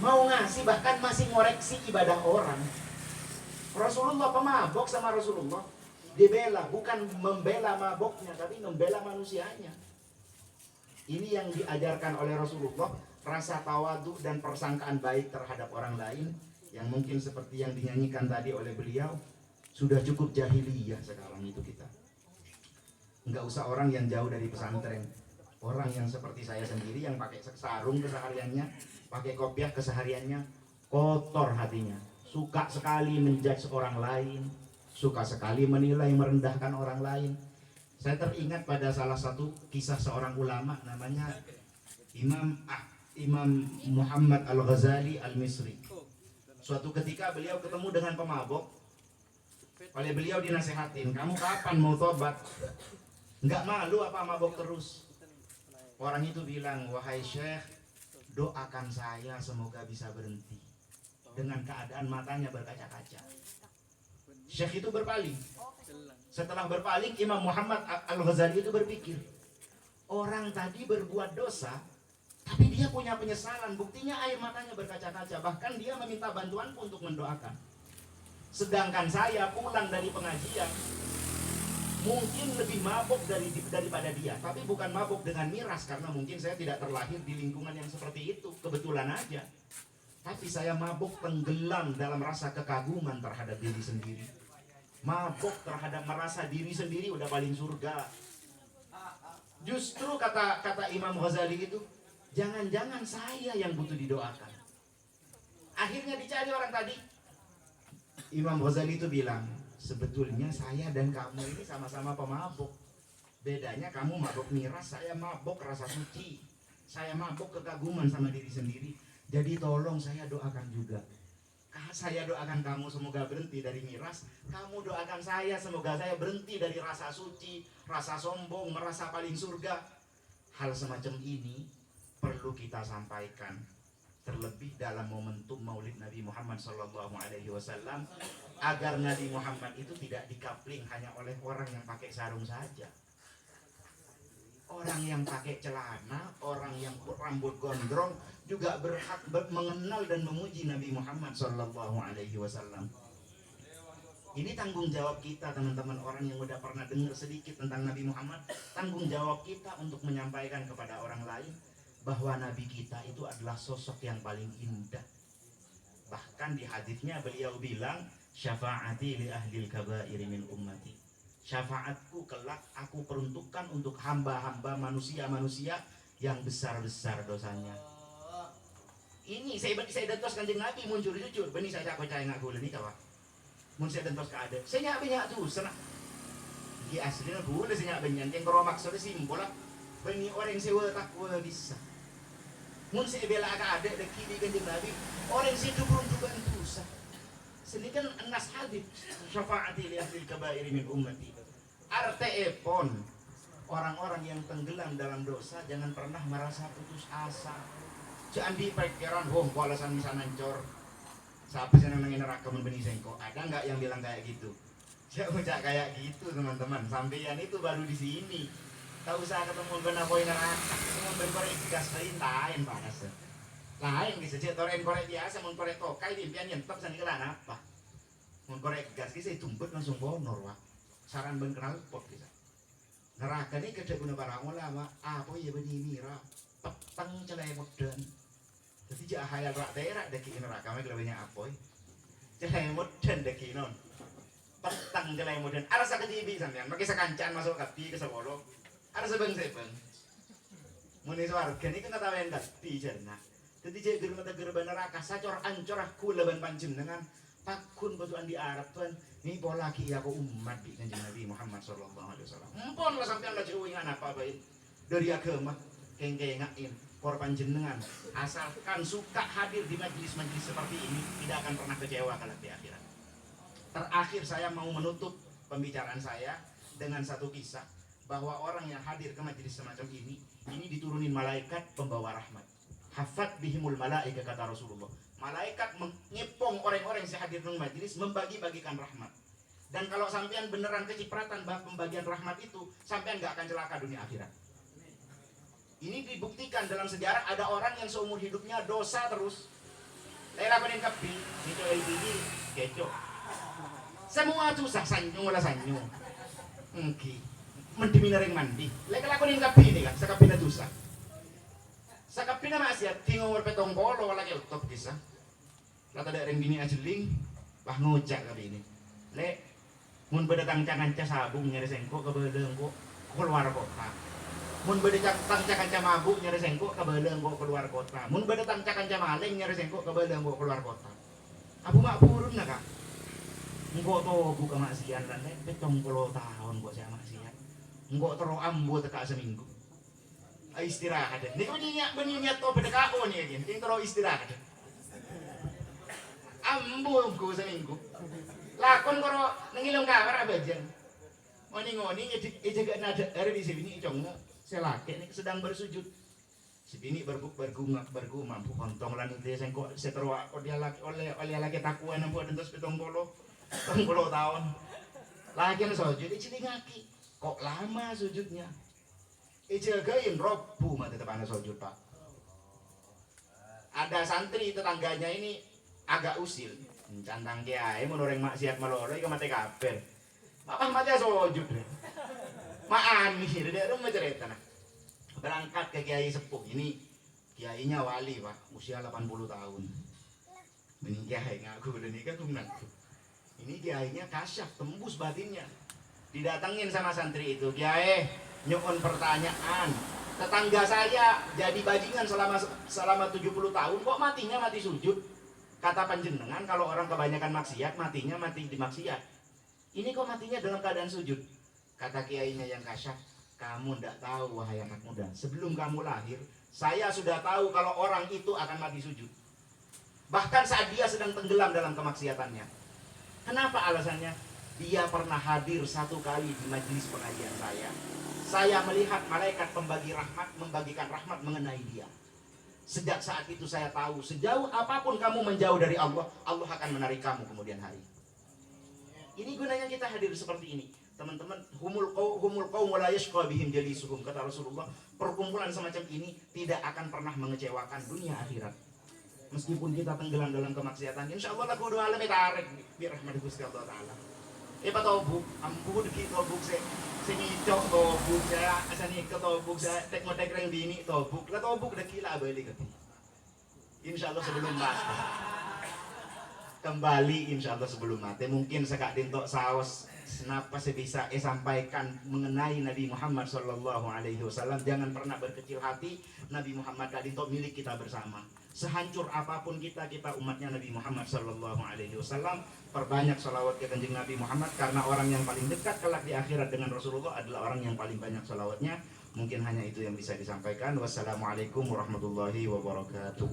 mau ngasih, bahkan masih ngoreksi ibadah orang. Rasulullah pemabok sama Rasulullah dibela, bukan membela maboknya, tapi membela manusianya. Ini yang diajarkan oleh Rasulullah, rasa tawadu dan persangkaan baik terhadap orang lain, yang mungkin seperti yang dinyanyikan tadi oleh beliau, sudah cukup jahiliyah sekarang itu kita. Nggak usah orang yang jauh dari pesantren, orang yang seperti saya sendiri yang pakai sarung kesehariannya, pakai kopiah kesehariannya, kotor hatinya, suka sekali menjudge orang lain, suka sekali menilai merendahkan orang lain. Saya teringat pada salah satu kisah seorang ulama namanya Imam Muhammad Al-Ghazali Al-Misri. Suatu ketika beliau ketemu dengan pemabok. Oleh beliau dinasehatin, kamu kapan mau tobat? Nggak malu apa mabok terus? Orang itu bilang, wahai Syekh, doakan saya semoga bisa berhenti. Dengan keadaan matanya berkaca-kaca. Syekh itu berpaling. Setelah berpaling, Imam Muhammad Al-Ghazali itu berpikir, orang tadi berbuat dosa, tapi dia punya penyesalan. Buktinya air matanya berkaca-kaca. Bahkan dia meminta bantuanku untuk mendoakan. Sedangkan saya pulang dari pengajian, mungkin lebih mabuk daripada dia. Tapi bukan mabuk dengan miras, karena mungkin saya tidak terlahir di lingkungan yang seperti itu. Kebetulan aja. Tapi saya mabuk tenggelam dalam rasa kekaguman terhadap diri sendiri. Mabuk terhadap merasa diri sendiri udah paling surga. Justru kata Imam Ghazali itu, jangan-jangan saya yang butuh didoakan. Akhirnya dicari orang tadi. Imam Ghazali itu bilang, sebetulnya saya dan kamu ini sama-sama pemabuk. Bedanya kamu mabuk miras, saya mabuk rasa suci. Saya mabuk kekaguman sama diri sendiri. Jadi tolong saya doakan juga. Saya doakan kamu semoga berhenti dari miras. Kamu doakan saya semoga saya berhenti dari rasa suci, rasa sombong, merasa paling surga. Hal semacam ini perlu kita sampaikan, terlebih dalam momentum Maulid Nabi Muhammad SAW, agar Nabi Muhammad itu tidak dikapling hanya oleh orang yang pakai sarung saja. Orang yang pakai celana, orang yang rambut gondrong juga berhak mengenal dan memuji Nabi Muhammad SAW. Ini tanggung jawab kita, teman-teman, orang yang udah pernah dengar sedikit tentang Nabi Muhammad. Tanggung jawab kita untuk menyampaikan kepada orang lain bahwa Nabi kita itu adalah sosok yang paling indah. Bahkan di hadisnya beliau bilang, syafaati li ahlil kabairi min ummati. Syafaatku kelak aku peruntukkan untuk hamba-hamba manusia-manusia yang besar-besar dosanya. Ini saya dentos kanjeng Nabi muncul jujur. Benih saya percaya nggak boleh nih kawan. Mun saya dentos ke ada. Saya nyak tuh senang. Di aslinya boleh saya nyak benyan. Yang keromak sudah simpul lah. Benih orang sewa tak boleh bisa. Mun saya bela ke ada deki di kanjeng Nabi. Orang situ belum juga dosa. Sini kan enas hadis. Syafaati li ahlil kabairi min ummati. Arteepon, orang-orang yang tenggelam dalam dosa jangan pernah merasa putus asa. Jangan dipikiran, alasan bisa nancor. Siapa sih yang nangin neraka membeni sengko? Ada nggak yang bilang kayak gitu? Jangan kayak gitu teman-teman. Sampeyan itu baru di sini. Tak usah ketemu benar poin neraka. Semua berkorek gas lain panas. Lain bisa cek toren korek biasa, mun korek tokai impian yang tetap sani kelan apa? Mun korek gas kisah tumpet langsung bonor wah. Saran ben kenal pot kita. Neraka ini kerja guna para ulama, apa ya beni mira, petang celai modern. Jadi jangan hayal rak daerah deki neraka mereka lebihnya apa? Celai modern deki non. Petang celai modern. Ada sakit jibi sampean, pakai sekancan masuk kapi ke sebolo. Ada sebeng. Muni warga ini kan ketawain kapi cerna. Jadi jadi gerba neraka sacor ancor aku leban panjenengan. Pakun batuan di Arab tuan ini pola ki aku umat di kanjeng Nabi Muhammad sallallahu alaihi wasallam. Empon lah sampean lah cuwingan apa baik dari agama kengkengain korban jenengan asalkan suka hadir di majelis-majelis seperti ini tidak akan pernah kecewa kelak di akhirat. Terakhir saya mau menutup pembicaraan saya dengan satu kisah bahwa orang yang hadir ke majelis semacam ini diturunin malaikat pembawa rahmat. Hafat bihimul malaika kata Rasulullah. Malaikat mengepong orang-orang yang hadir di majelis membagi-bagikan rahmat. Dan kalau sampean beneran kecipratan bahwa pembagian rahmat itu, sampean gak akan celaka dunia akhirat. Ini dibuktikan dalam sejarah ada orang yang seumur hidupnya dosa terus. Lela ko ning kapi, nito LPG, keco. Semua susah sanyo wala sanyo. Okay. Mendimi na ring mandi. Lela ko ning kapi ni kan, sa kapi na susah. Sa kapi na maksiat, tingong berpetong kolo wala kay utop kisah. Lata ada ring bini ajeling, bah ngojak kapi ini. Le, mun bedatang cangan sabung nyari sengko ke bedeng kok keluar kota. Mun bedatang cangan mabuk nyari sengko ke bedeng kok keluar kota. Mun bedatang cangan maling nyari sengko ke bedeng kok keluar kota. Abu mak purun na kak. Engkau to buka maksiat dan le, petong 10 tahun kok saya maksiat. Engkau tero ambo teka seminggu. Istirahat. Nih kau niat to bedekao nih aja. Ini tero istirahat. Ambo go seminggu. Lakon karo nangilong kamar abajan. Ngoni jaga nada hari di sini cong selake nih sedang bersujud. Si bini bergumam kontong lan itu sengko seterwa dia laki oleh laki takuan ambo dan terus 70 tahun. Laki sujud iki ngaki. Kok lama sujudnya? Ijagain robu mati tepana sujud, Pak. Ada santri tetangganya ini agak usil. Cantang kiai menureng maksiat maloro iki mate kabeh. Bapak mati sujud. Maani dia rumah cerita nah. Berangkat ke kiai sepuh ini kiainya wali, Pak, usia 80 tahun. Ini kiai ngaku dan nikah mengaku. Ini kiainya kasyaf tembus batinnya. Didatengin sama santri itu, kiai nyuwun pertanyaan. Tetangga saya jadi bajingan selama 70 tahun kok matinya mati sujud. Kata panjenengan kalau orang kebanyakan maksiat matinya mati di maksiat. Ini kok matinya dalam keadaan sujud. Kata kiainya yang kasyaf, kamu tidak tahu wahai anak muda. Sebelum kamu lahir, saya sudah tahu kalau orang itu akan mati sujud. Bahkan saat dia sedang tenggelam dalam kemaksiatannya. Kenapa alasannya? Dia pernah hadir 1 kali di majelis pengajian saya. Saya melihat malaikat pembagi rahmat membagikan rahmat mengenai dia. Sejak saat itu saya tahu sejauh apapun kamu menjauh dari Allah, Allah akan menarik kamu kemudian hari. Ini gunanya kita hadir seperti ini. Teman-teman, humul qaum wa la yashqa bihim jalisuhum, kata Rasulullah. Perkumpulan semacam ini tidak akan pernah mengecewakan dunia akhirat. Meskipun kita tenggelam dalam kemaksiatan, insyaallah lagu doa alam tarik bi rahmatil Gusti Allah taala. Pak tobuk, ampun ki tobuk sing icok tobuk saya asani ke tobuk saya tek modek reng bini tobuk. La tobuk dak kila balik kati. Insyaallah sebelum mati. Kembali insyaallah sebelum mati mungkin sekak dintok saos kenapa saya bisa sampaikan mengenai Nabi Muhammad sallallahu alaihi wasallam. Jangan pernah berkecil hati. Nabi Muhammad tadi untuk milik kita bersama. Sehancur apapun kita umatnya Nabi Muhammad sallallahu alaihi wasallam, perbanyak salawat ke kanjeng Nabi Muhammad karena orang yang paling dekat kelak di akhirat dengan Rasulullah adalah orang yang paling banyak salawatnya. Mungkin hanya itu yang bisa disampaikan. Wassalamualaikum warahmatullahi wabarakatuh.